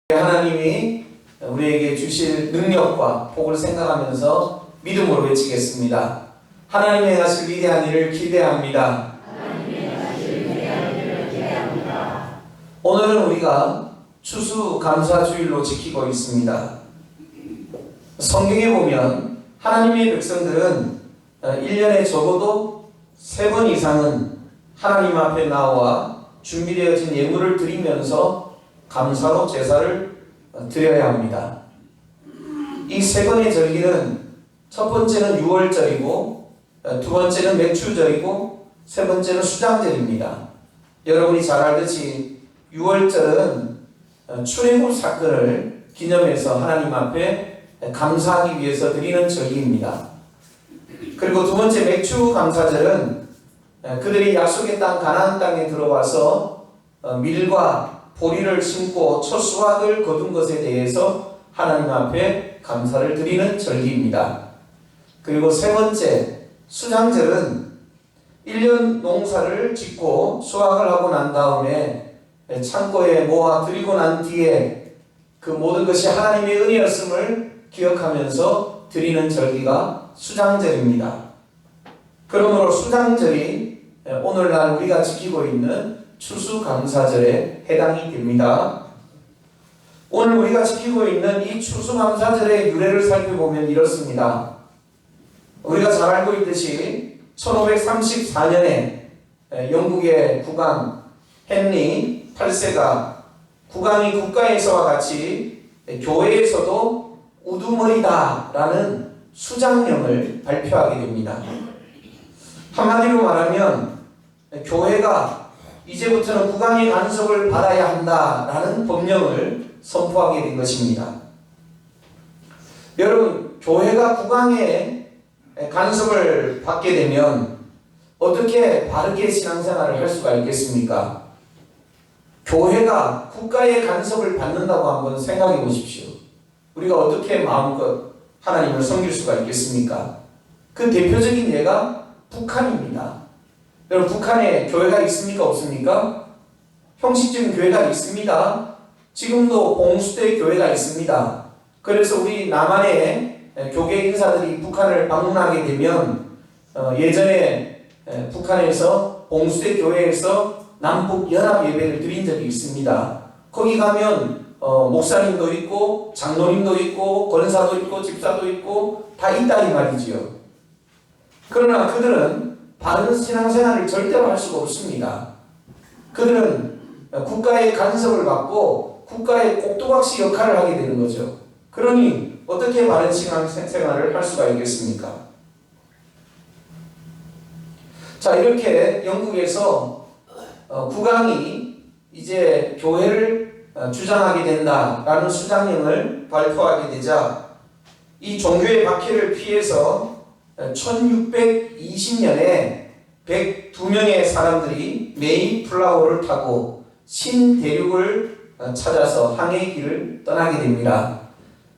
하나님이 우리에게 주실 능력과 복을 생각하면서 믿음으로 외치겠습니다. 하나님의 행하실 위대한 일을 기대합니다. 오늘은 우리가 추수감사주일로 지키고 있습니다. 성경에 보면 하나님의 백성들은 1년에 적어도 3번 이상은 하나님 앞에 나와 준비되어진 예물을 드리면서 감사로 제사를 드려야 합니다. 이 3번의 절기는 첫 번째는 유월절이고, 두 번째는 맥추절이고, 세 번째는 수장절입니다. 여러분이 잘 알듯이 유월절은 출애굽 사건을 기념해서 하나님 앞에 감사하기 위해서 드리는 절기입니다. 그리고 두 번째 맥추 감사절은 그들이 약속의 땅 가나안 땅에 들어와서 밀과 보리를 심고 첫 수확을 거둔 것에 대해서 하나님 앞에 감사를 드리는 절기입니다. 그리고 세 번째 수장절은 1년 농사를 짓고 수확을 하고 난 다음에 창고에 모아 드리고 난 뒤에 그 모든 것이 하나님의 은혜였음을 기억하면서 드리는 절기가 수장절입니다. 그러므로 수장절이 오늘날 우리가 지키고 있는 추수감사절에 해당이 됩니다. 오늘 우리가 지키고 있는 이 추수감사절의 유래를 살펴보면 이렇습니다. 우리가 잘 알고 있듯이 1534년에 영국의 국왕 헨리 8세가 국왕이 국가에서와 같이 교회에서도 우두머리다라는 수장령을 발표하게 됩니다. 한마디로 말하면 교회가 이제부터는 국왕의 간섭을 받아야 한다라는 법령을 선포하게 된 것입니다. 여러분, 교회가 국왕의 간섭을 받게 되면 어떻게 바르게 신앙생활을 할 수가 있겠습니까? 교회가 국가의 간섭을 받는다고 한번 생각해 보십시오. 우리가 어떻게 마음껏 하나님을 섬길 수가 있겠습니까? 그 대표적인 예가 북한입니다. 여러분, 북한에 교회가 있습니까? 없습니까? 형식적인 교회가 있습니다. 지금도 봉수대 교회가 있습니다. 그래서 우리 남한의 교계 인사들이 북한을 방문하게 되면 예전에 북한에서 봉수대 교회에서 남북 연합 예배를 드린 적이 있습니다. 거기 가면 목사님도 있고 장로님도 있고 권사도 있고 집사도 있고 다 있다 이 말이지요. 그러나 그들은 바른 신앙생활을 절대로 할 수가 없습니다. 그들은 국가의 간섭을 받고 국가의 꼭두각시 역할을 하게 되는 거죠. 그러니 어떻게 바른 신앙생활을 할 수가 있겠습니까? 자, 이렇게 영국에서 국왕이 이제 교회를 주장하게 된다라는 수장령을 발표하게 되자 이 종교의 박해를 피해서 1620년에 102명의 사람들이 메이플라워를 타고 신대륙을 찾아서 항해의 길을 떠나게 됩니다.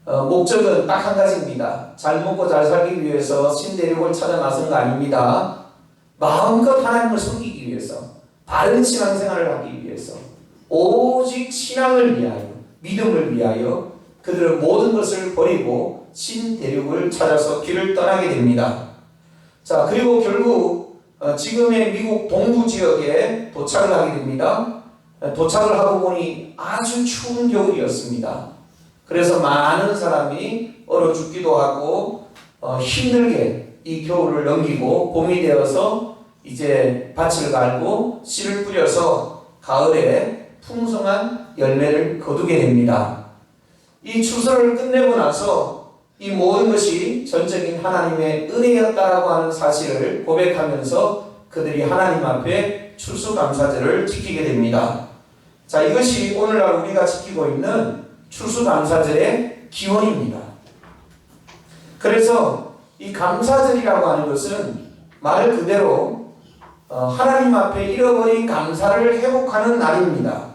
목적은 딱 한 가지입니다. 잘 먹고 잘 살기 위해서 신대륙을 찾아 나선 거 아닙니다. 마음껏 하나님을 섬기기 위해서, 바른 신앙생활을 하기 위해서, 오직 신앙을 위하여, 믿음을 위하여 그들은 모든 것을 버리고 신대륙을 찾아서 길을 떠나게 됩니다. 자, 그리고 결국 지금의 미국 동부 지역에 도착을 하게 됩니다. 도착을 하고 보니 아주 추운 겨울이었습니다. 그래서 많은 사람이 얼어 죽기도 하고 힘들게 이 겨울을 넘기고 봄이 되어서 이제 밭을 갈고 씨를 뿌려서 가을에 풍성한 열매를 거두게 됩니다. 이 추수를 끝내고 나서 이 모든 것이 전적인 하나님의 은혜였다라고 하는 사실을 고백하면서 그들이 하나님 앞에 추수감사절을 지키게 됩니다. 자, 이것이 오늘날 우리가 지키고 있는 추수감사절의 기원입니다. 그래서 이 감사절이라고 하는 것은 말 그대로 하나님 앞에 잃어버린 감사를 회복하는 날입니다.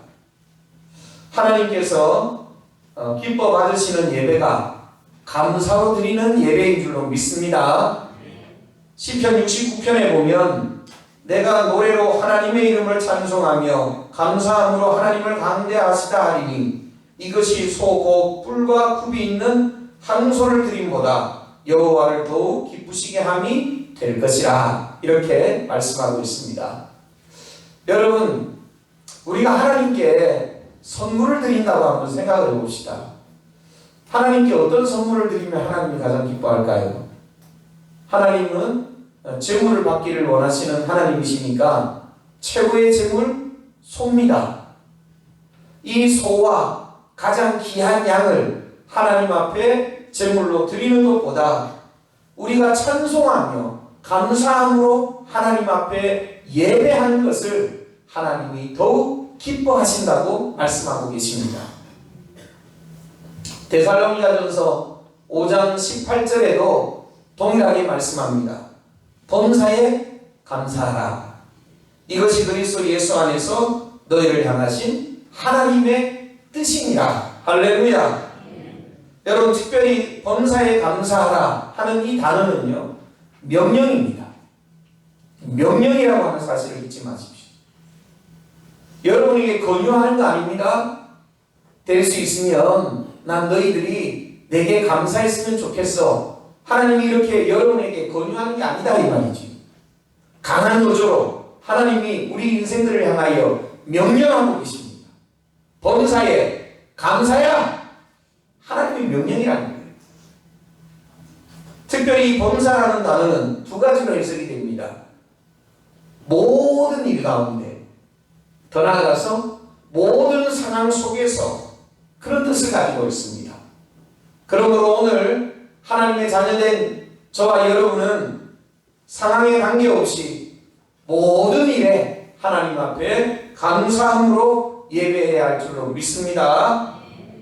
하나님께서 기뻐 받으시는 예배가 감사로 드리는 예배인 줄로 믿습니다. 시편 69편에 보면 내가 노래로 하나님의 이름을 찬송하며 감사함으로 하나님을 강대하시다 하리니 이것이 소 곧 뿔과 굽이 있는 항소를 드림보다 여호와를 더욱 기쁘시게 함이 될 것이라 이렇게 말씀하고 있습니다. 여러분, 우리가 하나님께 선물을 드린다고 한번 생각을 해봅시다. 하나님께 어떤 선물을 드리면 하나님이 가장 기뻐할까요? 하나님은 재물을 받기를 원하시는 하나님이시니까 최고의 재물, 소입니다. 이 소와 가장 귀한 양을 하나님 앞에 제물로 드리는 것보다 우리가 찬송하며 감사함으로 하나님 앞에 예배하는 것을 하나님이 더욱 기뻐하신다고 말씀하고 계십니다. 데살로니가전서 5장 18절에도 동일하게 말씀합니다. 범사에 감사하라. 이것이 그리스도 예수 안에서 너희를 향하신 하나님의 뜻이니라. 할렐루야. 여러분, 특별히 범사에 감사하라 하는 이 단어는요, 명령입니다. 명령이라고 하는 사실을 잊지 마십시오. 여러분에게 권유하는 거 아닙니다. 될 수 있으면 난 너희들이 내게 감사했으면 좋겠어. 하나님이 이렇게 여러분에게 권유하는 게 아니다 이 말이지. 강한 노조로 하나님이 우리 인생들을 향하여 명령하고 계십니다. 범사에 감사야. 하나님의 명령이라는 거예요. 특별히 이 범사라는 단어는 두 가지로 해석이 됩니다. 모든 일 가운데, 더 나아가서 모든 상황 속에서 그런 뜻을 가지고 있습니다. 그러므로 오늘 하나님의 자녀된 저와 여러분은 상황에 관계없이 모든 일에 하나님 앞에 감사함으로 예배해야 할 줄로 믿습니다.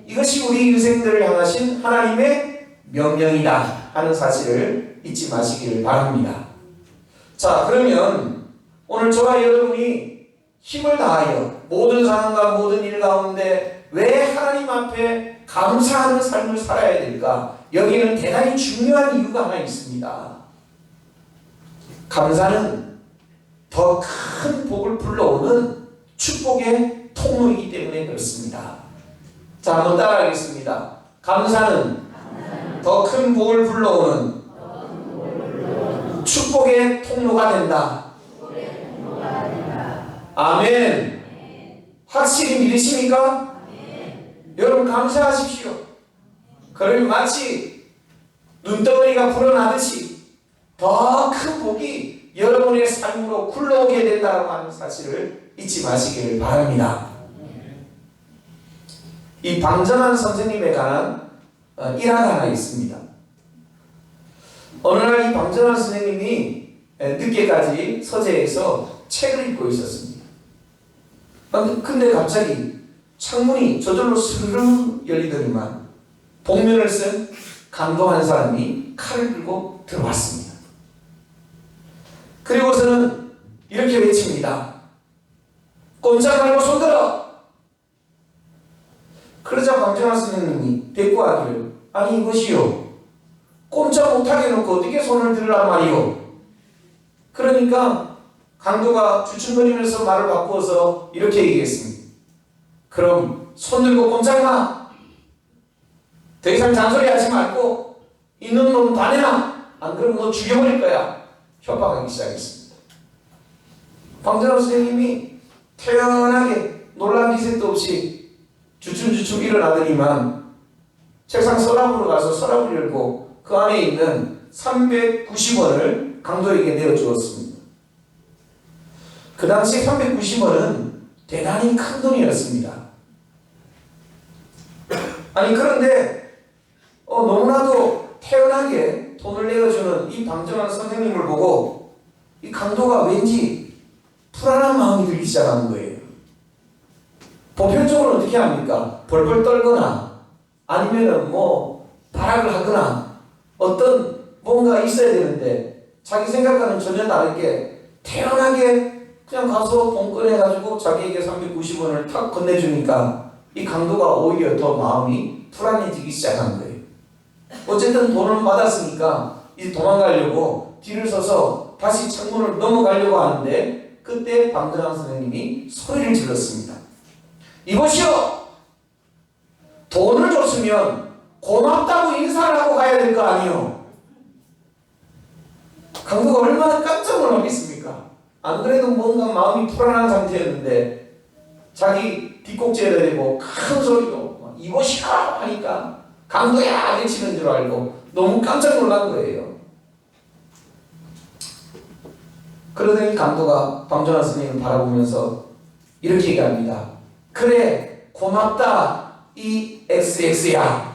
이것이 우리 인생들을 향하신 하나님의 명령이다 하는 사실을 잊지 마시기를 바랍니다. 자, 그러면 오늘 저와 여러분이 힘을 다하여 모든 상황과 모든 일 가운데 왜 하나님 앞에 감사하는 삶을 살아야 될까? 여기는 대단히 중요한 이유가 하나 있습니다. 감사는 더 큰 복을 불러오는 축복의 통로이기 때문에 그렇습니다. 자, 한번 따라하겠습니다. 감사는 더 큰 복을 불러오는 축복의 통로가 된다. 아멘. 확실히 믿으십니까? 여러분, 감사하십시오. 그러면 마치 눈덩어리가 불어나듯이 더 큰 복이 여러분의 삶으로 굴러오게 된다고 하는 사실을 잊지 마시기를 바랍니다. 이 방전환 선생님에 관한 일화가 하나 있습니다. 어느 날 이 방전환 선생님이 늦게까지 서재에서 책을 읽고 있었습니다. 근데 갑자기 창문이 저절로 스르르 열리더니만 복면을 쓴 강도 한 사람이 칼을 들고 들어왔습니다. 그리고서는 이렇게 외칩니다. 꼼짝 말고 손들어! 그러자 방전환 선생님이 대꾸하기를, 아니 이것이요, 꼼짝 못하게 해놓고 어떻게 손을 들으란 말이요? 그러니까 강도가 주춤거리면서 말을 바꾸어서 이렇게 얘기했습니다. 그럼 손 들고 꼼짝 마! 더 이상 잔소리하지 말고 있는 놈 다 내놔! 안 그러면 너 죽여버릴 거야! 협박하기 시작했습니다. 방전환 선생님이 태연하게 놀란 기색도 없이 주춤주춤 일어나더니만 책상 서랍으로 가서 서랍을 열고 그 안에 있는 390원을 강도에게 내어주었습니다. 그 당시 390원은 대단히 큰 돈이었습니다. 아니 그런데 너무나도 태연하게 돈을 내어주는 이 방전환 선생님을 보고 이 강도가 왠지 불안한 마음이 들기 시작하는 거예요. 보편적으로 어떻게 합니까? 벌벌 떨거나 아니면은 발악을 하거나 어떤 뭔가 있어야 되는데 자기 생각과는 전혀 다르게 태연하게 그냥 가서 돈 꺼내가지고 자기에게 390원을 탁 건네주니까 이 강도가 오히려 더 마음이 불안해지기 시작한 거예요. 어쨌든 돈을 받았으니까 이제 도망가려고 뒤를 서서 다시 창문을 넘어가려고 하는데 그때 방전환 선생님이 소리를 질렀습니다. 이보시오! 돈을 줬으면 고맙다고 인사를 하고 가야 될 거 아니에요. 강도가 얼마나 깜짝 놀랐겠습니까? 안 그래도 뭔가 마음이 불안한 상태였는데 자기 뒷꼭지에다 대고 큰 소리로 이보시라 하니까 강도야 외치는 줄 알고 너무 깜짝 놀란 거예요. 그러더니 강도가 방전한 스님을 바라보면서 이렇게 얘기합니다. 그래 고맙다 이 XX야.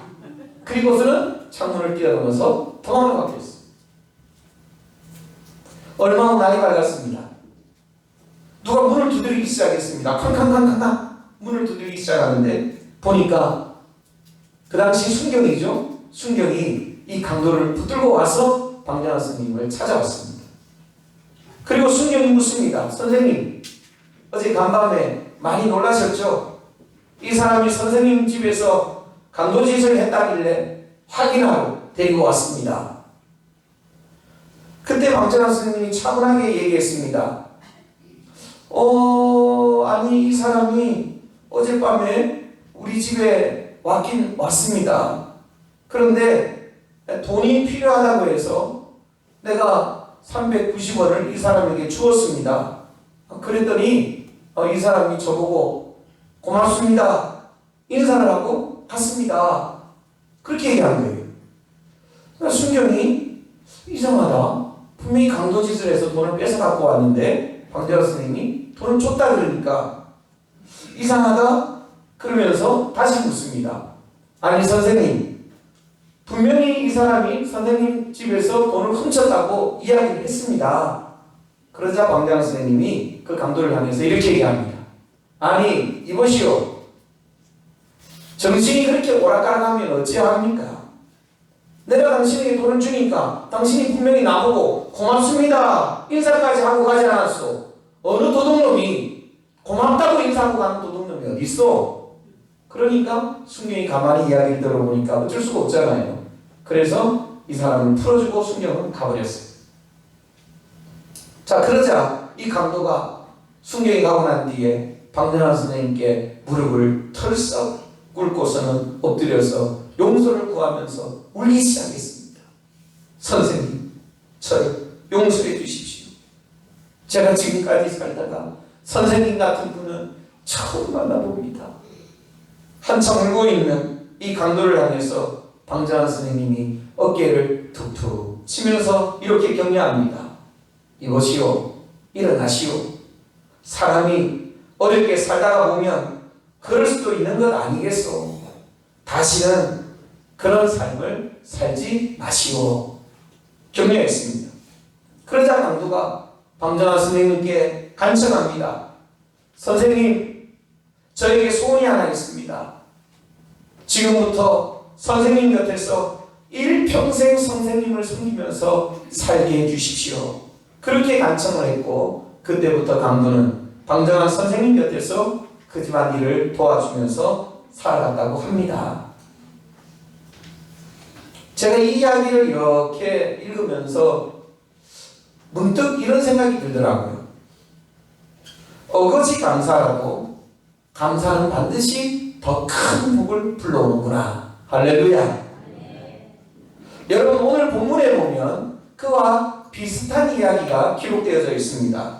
그리고서는 창문을 뛰어넘어서 도망을 가게 했어요. 얼마 후 날이 밝았습니다. 누가 문을 두드리기 시작했습니다. 캉캉캉캉 문을 두드리기 시작하는데 보니까 그 당시 순경이죠. 순경이 이 강도를 붙들고 와서 방전한 스님을 찾아왔습니다. 그리고 순경이 묻습니다. 선생님, 어제 간밤에 많이 놀라셨죠? 이 사람이 선생님 집에서 강도짓을 했다길래 확인하러 데리고 왔습니다. 그때 방전한 스님이 차분하게 얘기했습니다. 아니 이 사람이 어젯밤에 우리 집에 왔긴 왔습니다. 그런데 돈이 필요하다고 해서 내가 390원을 이 사람에게 주었습니다. 그랬더니 이 사람이 저보고 고맙습니다 인사를 하고 갔습니다. 그렇게 얘기한 거예요. 그러니까 순경이 이상하다. 분명히 강도짓을 해서 돈을 뺏어 갖고 왔는데 방전한 선생님이 돈을 줬다 그러니까 이상하다 그러면서 다시 묻습니다. 아니 선생님, 분명히 이 사람이 선생님 집에서 돈을 훔쳤다고 이야기를 했습니다. 그러자 방전한 선생님이 그 강도를 향해서 이렇게 얘기합니다. 아니 이보시오, 정신이 그렇게 오락가락하면 어찌합니까? 내가 당신에게 돈을 주니까 당신이 분명히 나보고 고맙습니다 인사까지 하고 가지 않았소. 어느 도둑놈이 고맙다고 인사하고 가는 도둑놈이 어디 있어? 그러니까 순경이 가만히 이야기를 들어보니까 어쩔 수가 없잖아요. 그래서 이 사람을 풀어주고 순경은 가버렸어요. 자, 그러자 이 강도가 순경이 가고 난 뒤에 방전한 선생님께 무릎을 털썩 꿇고서는 엎드려서 용서를 구하면서 울기 시작했습니다. 선생님, 저를 용서해 주십시오. 제가 지금까지 살다가 선생님 같은 분은 처음 만나봅니다. 한참 울고 있는 이 강도를 향해서 방전한 선생님이 어깨를 툭툭 치면서 이렇게 격려합니다. 이보시오, 일어나시오. 사람이 어렵게 살다가 보면 그럴 수도 있는 것 아니겠소. 다시는 그런 삶을 살지 마시오. 격려했습니다. 그러자 강도가 방전한 선생님께 간청합니다. 선생님, 저에게 소원이 하나 있습니다. 지금부터 선생님 곁에서 일평생 선생님을 섬기면서 살게 해주십시오. 그렇게 간청을 했고 그때부터 강도는 방전한 선생님 곁에서 그 집안 일을 도와주면서 살아갔다고 합니다. 제가 이 이야기를 이렇게 읽으면서 문득 이런 생각이 들더라고요. 어거지 감사라도 감사는 반드시 더 큰 복을 불러오는구나. 할렐루야. 여러분, 오늘 본문에 보면 그와 비슷한 이야기가 기록되어져 있습니다.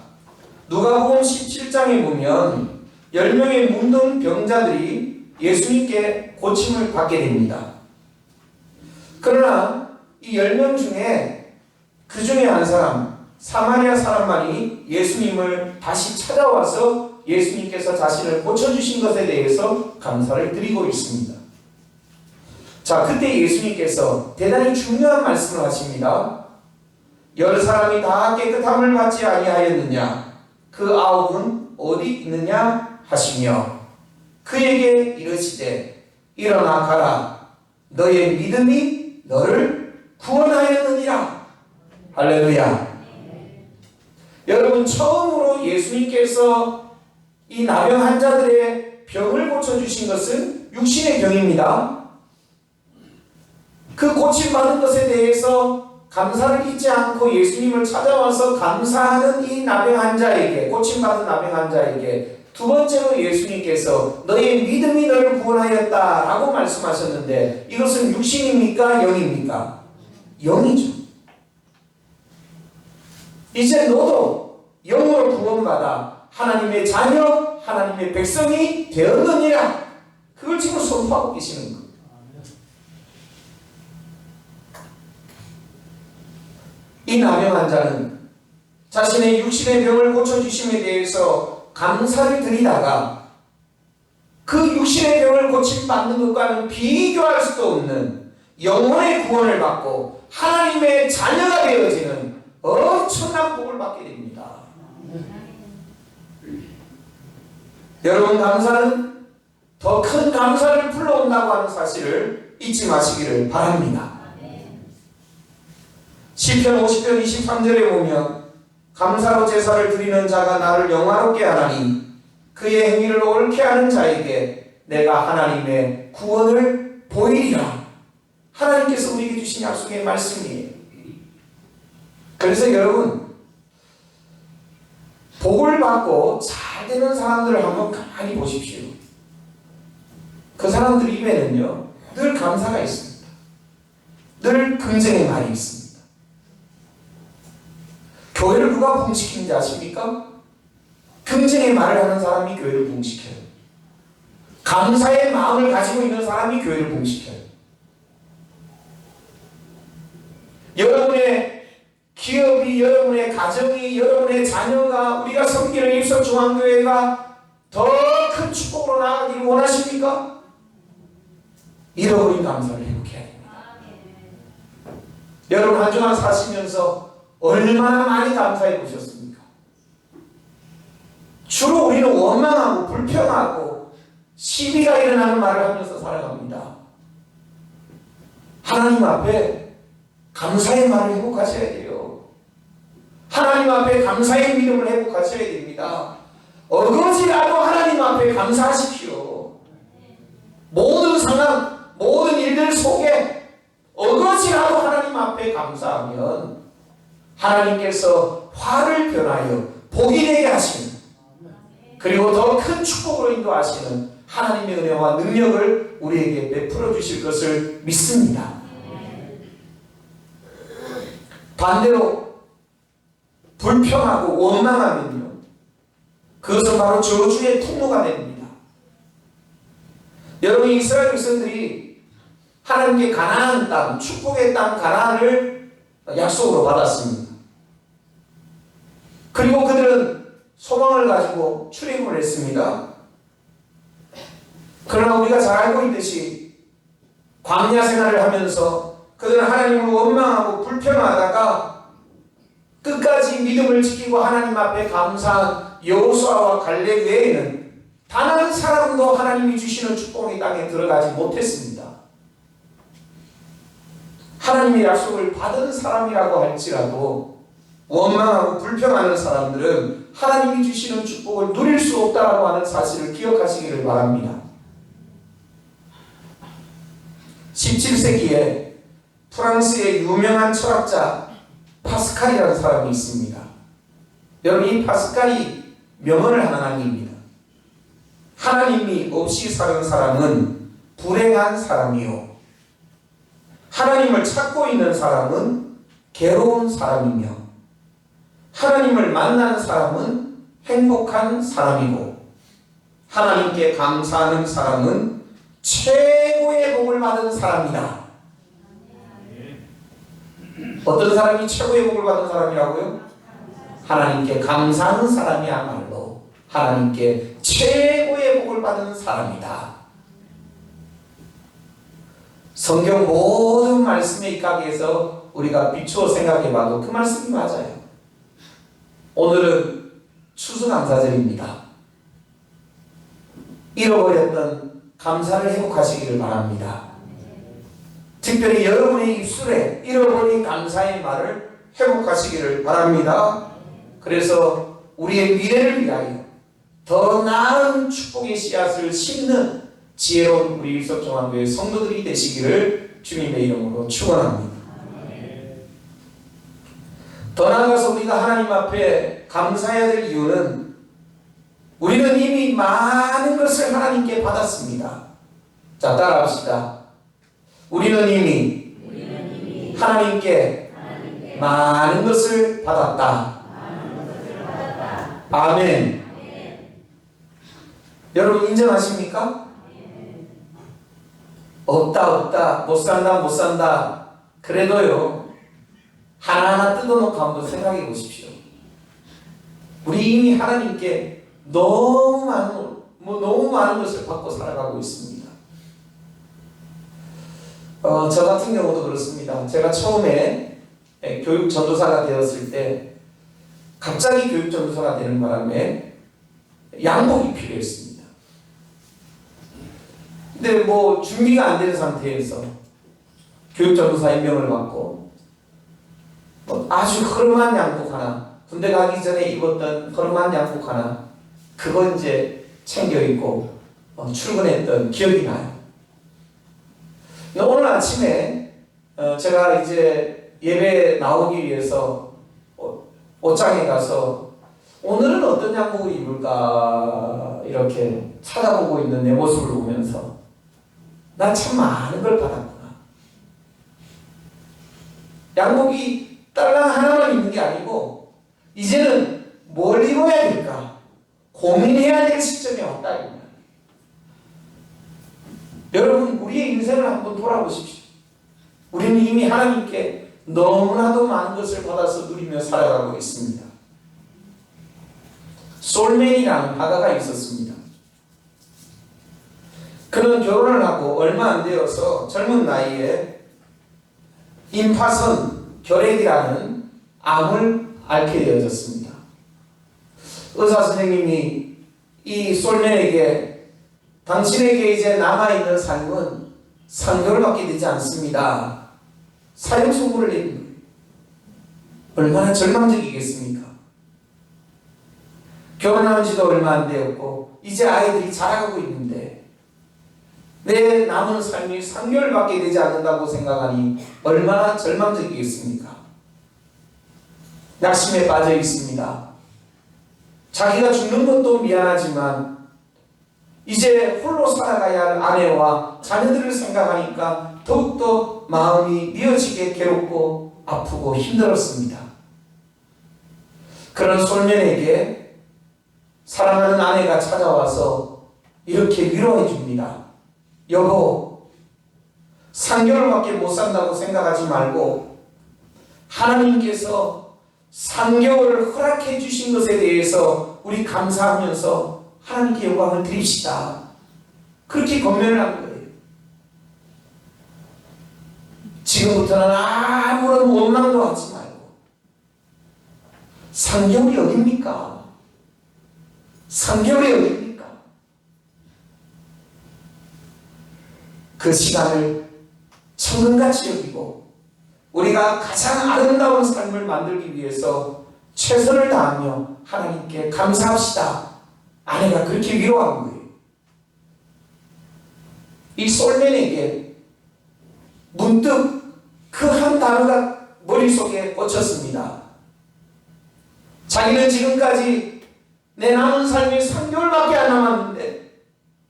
누가복음 17장에 보면 10명의 문둥 병자들이 예수님께 고침을 받게 됩니다. 그러나 이 10명 중에 그 중에 한 사람, 사마리아 사람만이 예수님을 다시 찾아와서 예수님께서 자신을 고쳐주신 것에 대해서 감사를 드리고 있습니다. 자, 그때 예수님께서 대단히 중요한 말씀을 하십니다. 10사람이 다 깨끗함을 받지 아니하였느냐? 그 9은 어디 있느냐? 하시며 그에게 이르시되 일어나 가라. 너의 믿음이 너를 구원하였느니라. 할렐루야. 여러분, 처음으로 예수님께서 이 나병 환자들의 병을 고쳐주신 것은 육신의 병입니다. 그 고침받은 것에 대해서 감사를 잊지 않고 예수님을 찾아와서 감사하는 이 나병 환자에게, 고침받은 나병 환자에게 두 번째로 예수님께서 너의 믿음이 너를 구원하였다 라고 말씀하셨는데 이것은 육신입니까? 영입니까? 영이죠. 이제 너도 영으로 구원받아 하나님의 자녀, 하나님의 백성이 되었느니라. 그걸 지금 선포하고 계시는 겁니다. 이 나병 환자는 자신의 육신의 병을 고쳐주심에 대해서 감사를 드리다가 그 육신의 병을 고침받는 것과는 비교할 수도 없는 영혼의 구원을 받고 하나님의 자녀가 되어지는 엄청난 복을 받게 됩니다. 여러분, 감사는 더 큰 감사를 불러온다고 하는 사실을 잊지 마시기를 바랍니다. 시편 50편 23절에 보면 감사로 제사를 드리는 자가 나를 영화롭게 하나니 그의 행위를 옳게 하는 자에게 내가 하나님의 구원을 보이리라. 하나님께서 우리에게 주신 약속의 말씀이에요. 그래서 여러분, 복을 받고 잘 되는 사람들을 한번 가만히 보십시오. 그 사람들 입에는요 늘 감사가 있습니다. 늘 긍정의 말이 있습니다. 교회를 누가 부흥시키는지 아십니까? 긍정의 말을 하는 사람이 교회를 부흥시켜요. 감사의 마음을 가지고 있는 사람이 교회를 부흥시켜요. 여러분의 기업이, 여러분의 가정이, 여러분의 자녀가, 우리가 섬기는 입석중앙교회가 더 큰 축복으로 나아가기를 원하십니까? 잃어버린 감사를 회복해야 됩니다. 여러분, 한 주간 사시면서 얼마나 많이 감사해 보셨습니까? 주로 우리는 원망하고 불평하고 시비가 일어나는 말을 하면서 살아갑니다. 하나님 앞에 감사의 말을 회복하셔야 돼요. 하나님 앞에 감사의 믿음을 회복하셔야 됩니다. 어거지라도 하나님 앞에 감사하십시오. 모든 상황, 모든 일들 속에 어거지라도 하나님 앞에 감사하면 하나님께서 화를 변하여 복이 되게 하시는, 그리고 더 큰 축복으로 인도하시는 하나님의 은혜와 능력을 우리에게 베풀어 주실 것을 믿습니다. 반대로 불평하고 원망하면요, 그것은 바로 저주의 통로가 됩니다. 여러분, 이스라엘 백성들이 하나님께 가나안 땅, 축복의 땅 가나안을 약속으로 받았습니다. 그리고 그들은 소망을 가지고 출애굽을 했습니다. 그러나 우리가 잘 알고 있듯이 광야 생활을 하면서 그들은 하나님을 원망하고 불평하다가 끝까지 믿음을 지키고 하나님 앞에 감사한 여호수아와 갈렙 외에는 단 한 사람도 하나님이 주시는 축복의 땅에 들어가지 못했습니다. 하나님의 약속을 받은 사람이라고 할지라도 원망하고 불평하는 사람들은 하나님이 주시는 축복을 누릴 수 없다라고 하는 사실을 기억하시기를 바랍니다. 17세기에 프랑스의 유명한 철학자 파스칼이라는 사람이 있습니다. 여러분, 이 파스칼이 명언을 하나 남깁니다. 하나님이 없이 사는 사람은 불행한 사람이요, 하나님을 찾고 있는 사람은 괴로운 사람이며 하나님을 만나는 사람은 행복한 사람이고 하나님께 감사하는 사람은 최고의 복을 받은 사람이다. 어떤 사람이 최고의 복을 받은 사람이라고요? 하나님께 감사하는 사람이야말로 하나님께 최고의 복을 받은 사람이다. 성경 모든 말씀에 입각해서 우리가 비추어 생각해봐도 그 말씀이 맞아요. 오늘은 추수감사절입니다. 잃어버렸던 감사를 회복하시기를 바랍니다. 특별히 여러분의 입술에 잃어버린 감사의 말을 회복하시기를 바랍니다. 그래서 우리의 미래를 위하여 더 나은 축복의 씨앗을 심는 지혜로운 우리 일석중앙교회 성도들이 되시기를 주님의 이름으로 축원합니다. 더 나아가서 우리가 하나님 앞에 감사해야 될 이유는 우리는 이미 많은 것을 하나님께 받았습니다. 자, 따라합시다. 우리는 이미 하나님께 많은 것을 받았다. 아멘. 여러분 인정하십니까? 없다 못 산다 그래도요 하나하나 뜯어놓고 한번 생각해 보십시오. 우리 이미 하나님께 너무 많은 것을 받고 살아가고 있습니다. 저 같은 경우도 그렇습니다. 제가 처음에 교육 전도사가 되었을 때 갑자기 교육 전도사가 되는 바람에 양복이 필요했습니다. 근데 뭐 준비가 안 되는 상태에서 교육 전도사 임명을 받고 아주 허름한 양복 하나, 군대 가기 전에 입었던 허름한 양복 하나, 그거 이제 챙겨 입고 출근했던 기억이 나요. 오늘 아침에 제가 이제 예배 나오기 위해서 옷장에 가서 오늘은 어떤 양복을 입을까 이렇게 찾아보고 있는 내 모습을 보면서 나 참 많은 걸 받았구나. 양복이 딸랑 하나만 입는 게 아니고 이제는 뭘 입어야 될까 고민해야 될 시점이 왔다 이 말이에요. 여러분 우리의 인생을 한번 돌아보십시오. 우리는 이미 하나님께 너무나도 많은 것을 받아서 누리며 살아가고 있습니다. 솔맨이라는 화가가 있었습니다. 그는 결혼을 하고 얼마 안 되어서 젊은 나이에 임파선 결핵이라는 암을 앓게 되어졌습니다. 의사 선생님이 이 솔맨에게 당신에게 이제 남아있는 삶은 3개월밖에 되지 않습니다. 사형 선고를 내린 거예요. 얼마나 절망적이겠습니까? 결혼한 지도 얼마 안 되었고 이제 아이들이 자라가고 있는데 내 남은 삶이 3개월밖에 되지 않는다고 생각하니 얼마나 절망적이겠습니까? 낙심에 빠져 있습니다. 자기가 죽는 것도 미안하지만 이제 홀로 살아가야 할 아내와 자녀들을 생각하니까 더욱더 마음이 미어지게 괴롭고 아프고 힘들었습니다. 그런 솔면에게 사랑하는 아내가 찾아와서 이렇게 위로해 줍니다. 여보, 3개월밖에 못 산다고 생각하지 말고 하나님께서 3개월을 허락해 주신 것에 대해서 우리 감사하면서 하나님께 영광을 드립시다. 그렇게 권면을 한 거예요. 지금부터는 아무런 원망도 하지 말고 3개월이 어딥니까? 3개월이 어딥니까? 그 시간을 천금같이 여기고 우리가 가장 아름다운 삶을 만들기 위해서 최선을 다하며 하나님께 감사합시다. 아내가 그렇게 위로한 거예요. 이 솔맨에게 문득 그 한 단어가 머릿속에 꽂혔습니다. 자기는 지금까지 내 남은 삶이 3개월밖에 안 남았는데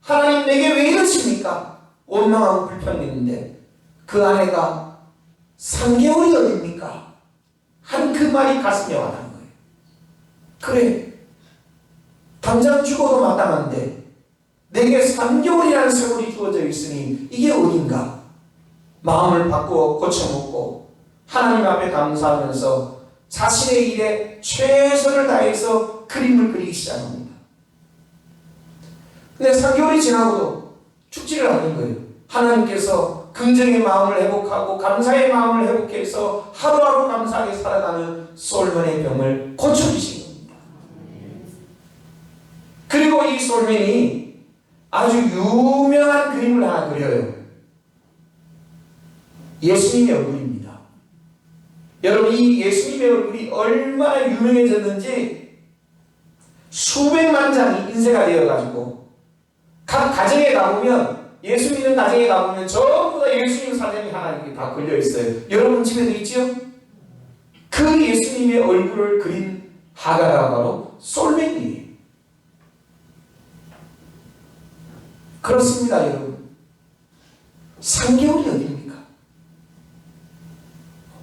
하나님 내게 왜 이러십니까? 원망하고 불평했는데 그 아내가 3개월이 어딥니까? 한 그 말이 가슴에 와닿는 거예요. 그래, 당장 죽어도 마땅한데 내게 3개월이라는 세월이 주어져 있으니 이게 어딘가? 마음을 바꾸어 고쳐먹고 하나님 앞에 감사하면서 자신의 일에 최선을 다해서 그림을 그리기 시작합니다. 근데 3개월이 지나고도 죽지를 않는 거예요. 하나님께서 긍정의 마음을 회복하고 감사의 마음을 회복해서 하루하루 감사하게 살아가는 솔몬의 병을 고쳐주신 겁니다. 그리고 이 솔몬이 아주 유명한 그림을 하나 그려요. 예수님의 얼굴입니다. 여러분, 이 예수님의 얼굴이 얼마나 유명해졌는지 수백만 장이 인쇄가 되어가지고 각 가정에 가보면, 예수 믿는 가정에 가보면 전부 다 예수님 사진이 하나 이렇게 다 걸려있어요. 여러분 집에도 있죠? 그 예수님의 얼굴을 그린 화가가 바로 솔맨이에요. 그렇습니다, 여러분. 3개월이 어딥니까?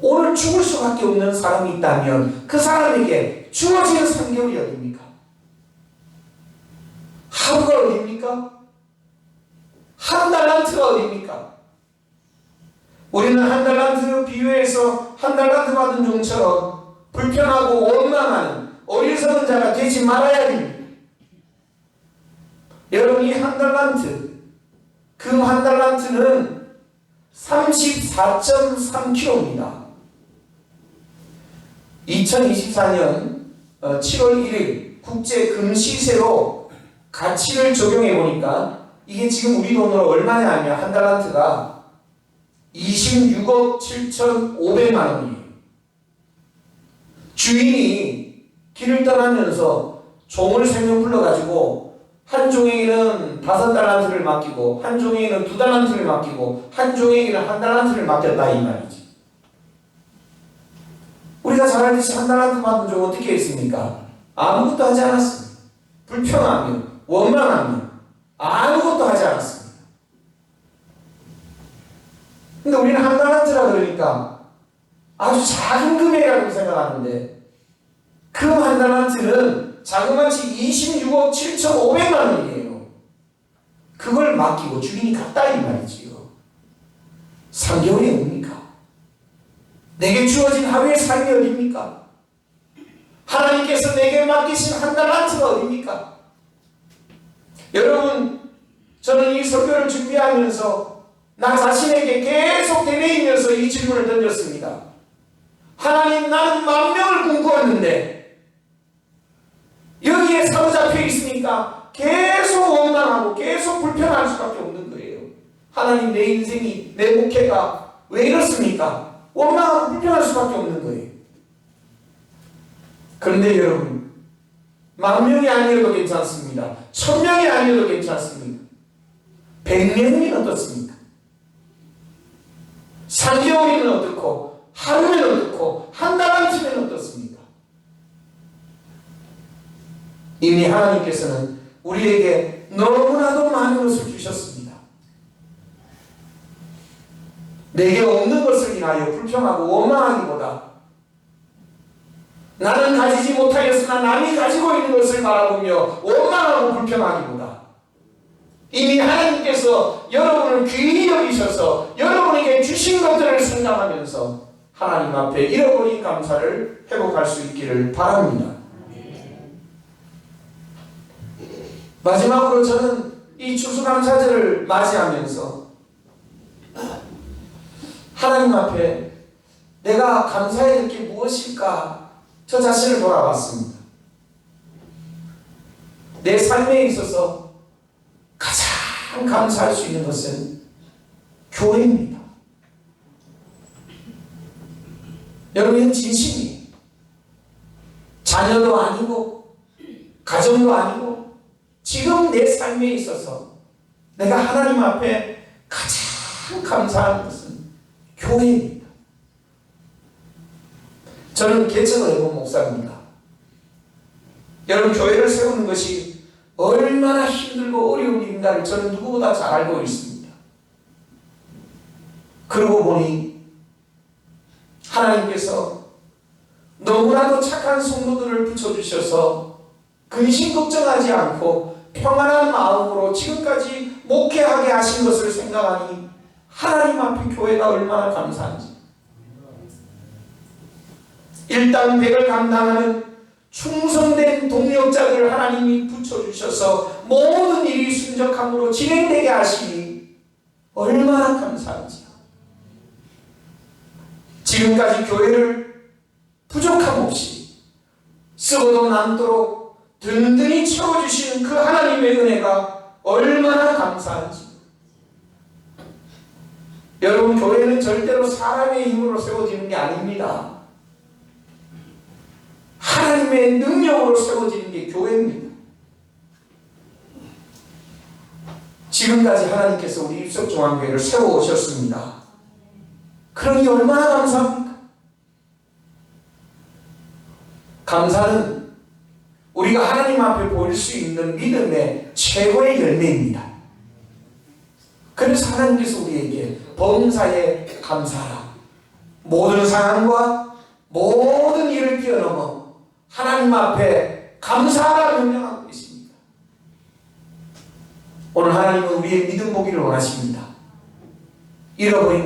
오늘 죽을 수밖에 없는 사람이 있다면 그 사람에게 주어지는 3개월이 어딥니까? 하루가 어딥니까? 한 달란트가 어딥니까? 우리는 한 달란트 비유해서 한 달란트 받은 종처럼 불평하고 원망하는 어리석은 자가 되지 말아야 됩니다. 여러분, 이 한 달란트, 그 한 달란트는 34.3kg입니다. 2024년 7월 1일 국제금시세로 가치를 적용해 보니까 이게 지금 우리 돈으로 얼마냐면 한 달란트가 26억 7,500만 원이에요. 주인이 길을 떠나면서 종을 3명 불러가지고 한 종에게는 5달란트를 맡기고 한 종에게는 2달란트를 맡기고 한 종에게는 1달란트를 맡겼다 이 말이지. 우리가 잘 알듯이 1달란트 받은 종 어떻게 했습니까? 아무것도 하지 않았습니다. 불평하며 원망하며 아무것도 하지 않았습니다. 근데 우리는 1달란트라 그러니까 아주 작은 금액이라고 생각하는데 그 1달란트는 자그마치 26억 7,500만 원이에요. 그걸 맡기고 주인이 갔다 이 말이지요. 3개월이 뭡니까? 내게 주어진 하루의 삶이 어딥니까? 하나님께서 내게 맡기신 1달란트가 어딥니까? 여러분, 저는 이 설교를 준비하면서 나 자신에게 계속 되뇌이면서 이 질문을 던졌습니다. 하나님, 나는 10,000명을 꿈꾸었는데 여기에 사로잡혀 있으니까 계속 원망하고 계속 불평할 수밖에 없는 거예요. 하나님, 내 인생이, 내 목회가 왜 이렇습니까? 원망하고 불평할 수밖에 없는 거예요. 그런데 여러분, 10,000명이 아니어도 괜찮습니다. 1,000명이 아니어도 괜찮습니다. 100명이면 어떻습니까? 3개월이면 어떻고 하루면 어떻고 한 달한테면 어떻습니까? 이미 하나님께서는 우리에게 너무나도 많은 것을 주셨습니다. 내게 없는 것을 인하여 불평하고 원망하기보다 나는 가지지 못하였으나 남이 가지고 있는 것을 바라보며 원망하고 불평하기보다 이미 하나님께서 여러분을 귀히 여기셔서 여러분에게 주신 것들을 생각하면서 하나님 앞에 잃어버린 감사를 회복할 수 있기를 바랍니다. 마지막으로 저는 이 추수감사절을 맞이하면서 하나님 앞에 내가 감사해야 될 게 무엇일까 저 자신을 돌아봤습니다. 내 삶에 있어서 가장 감사할 수 있는 것은 교회입니다. 여러분, 진심이에요. 자녀도 아니고 가정도 아니고 지금 내 삶에 있어서 내가 하나님 앞에 가장 감사하는 것은 교회입니다. 저는 개척을 해본 목사입니다. 여러분, 교회를 세우는 것이 얼마나 힘들고 어려운 일인가를 저는 누구보다 잘 알고 있습니다. 그러고 보니 하나님께서 너무나도 착한 성도들을 붙여주셔서 근심 걱정하지 않고 평안한 마음으로 지금까지 목회하게 하신 것을 생각하니 하나님 앞에 교회가 얼마나 감사한지. 일당백을 감당하는 충성된 동력자들을 하나님이 붙여주셔서 모든 일이 순적함으로 진행되게 하시니 얼마나 감사한지요. 지금까지 교회를 부족함 없이 쓰고도 남도록 든든히 채워주시는 그 하나님의 은혜가 얼마나 감사한지. 여러분, 교회는 절대로 사람의 힘으로 세워지는 게 아닙니다. 하나님의 능력으로 세워지는 게 교회입니다. 지금까지 하나님께서 우리 입석중앙교회를 세워오셨습니다. 그러니 얼마나 감사합니까? 감사는 우리가 하나님 앞에 보일 수 있는 믿음의 최고의 열매입니다. 그래서 하나님께서 우리에게 범사에 감사하라, 모든 상황과 모든 일을 뛰어넘어 하나님 앞에 감사하라 명령하고 있습니다. 오늘 하나님은 우리의 믿음 보기를 원하십니다. 잃어버린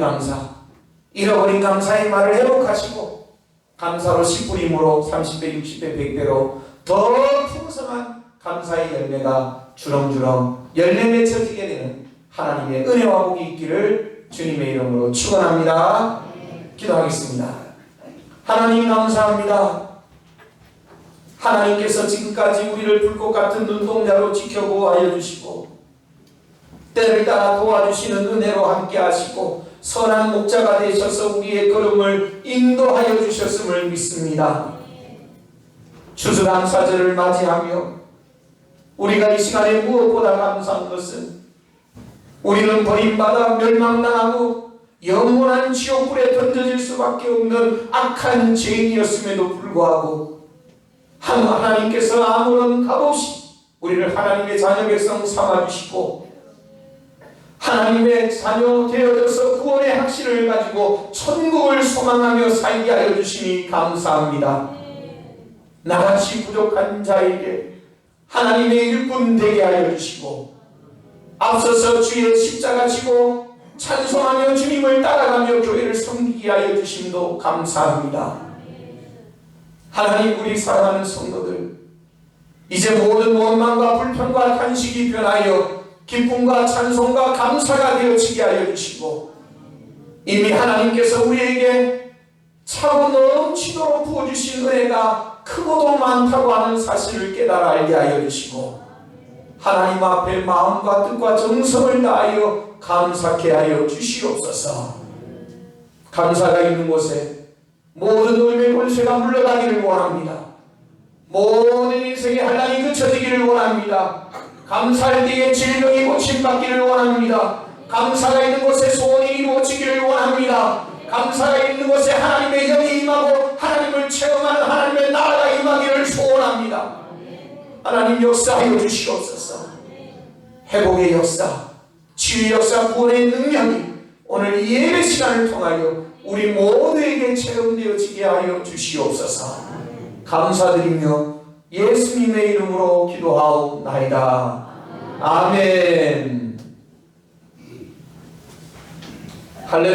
감사의 말을 회복하시고 감사로 10불임으로 30배, 60배, 100배로 더 풍성한 감사의 열매가 주렁주렁 열매 맺혀지게 되는 하나님의 은혜와 복이 있기를 주님의 이름으로 축원합니다. 기도하겠습니다. 하나님 감사합니다. 하나님께서 지금까지 우리를 불꽃 같은 눈동자로 지켜보아여 주시고 때를 따라 도와주시는 은혜로 함께 하시고 선한 목자가 되셔서 우리의 걸음을 인도하여 주셨음을 믿습니다. 추수감사절을 맞이하며 우리가 이 시간에 무엇보다 감사한 것은 우리는 버림받아 멸망당하고 영원한 지옥불에 던져질 수밖에 없는 악한 죄인이었음에도 불구하고 하나님께서 아무런 값없이 우리를 하나님의 자녀 백성 삼아주시고 하나님의 자녀 되어져서 구원의 확신을 가지고 천국을 소망하며 살게 하여 주시니 감사합니다. 나같이 부족한 자에게 하나님의 일꾼 되게 하여 주시고 앞서서 주의 십자가 지고 찬송하며 주님을 따라가며 교회를 섬기게 하여 주심도 감사합니다. 하나님, 우리 사랑하는 성도들 이제 모든 원망과 불평과 탄식이 변하여 기쁨과 찬송과 감사가 되어지게 하여 주시고 이미 하나님께서 우리에게 차고 넘치도록 부어주신 은혜가 크고도 많다고 하는 사실을 깨달아 알게 하여 주시고 하나님 앞에 마음과 뜻과 정성을 다하여 감사케 하여 주시옵소서. 감사가 있는 곳에 모든 의의 권세가 물러가기를 원합니다. 모든 인생의 한란이 그쳐지기를 원합니다. 감사할 때에 질병이 고침받기를 원합니다. 감사가 있는 곳에 소원이 이루어지기를 원합니다. 감사가 있는 곳에 하나님의 영이 임하고 하나님을 체험하는 하나님의 나라가 임하기를 소원합니다. 하나님 역사하여 주시옵소서. 회복의 역사, 치유의 역사, 구원의 능력이 오늘 이 예배 시간을 통하여 우리 모두에게 체험되어지게 하여 주시옵소서. 감사드리며 예수님의 이름으로 기도하옵나이다. 아멘.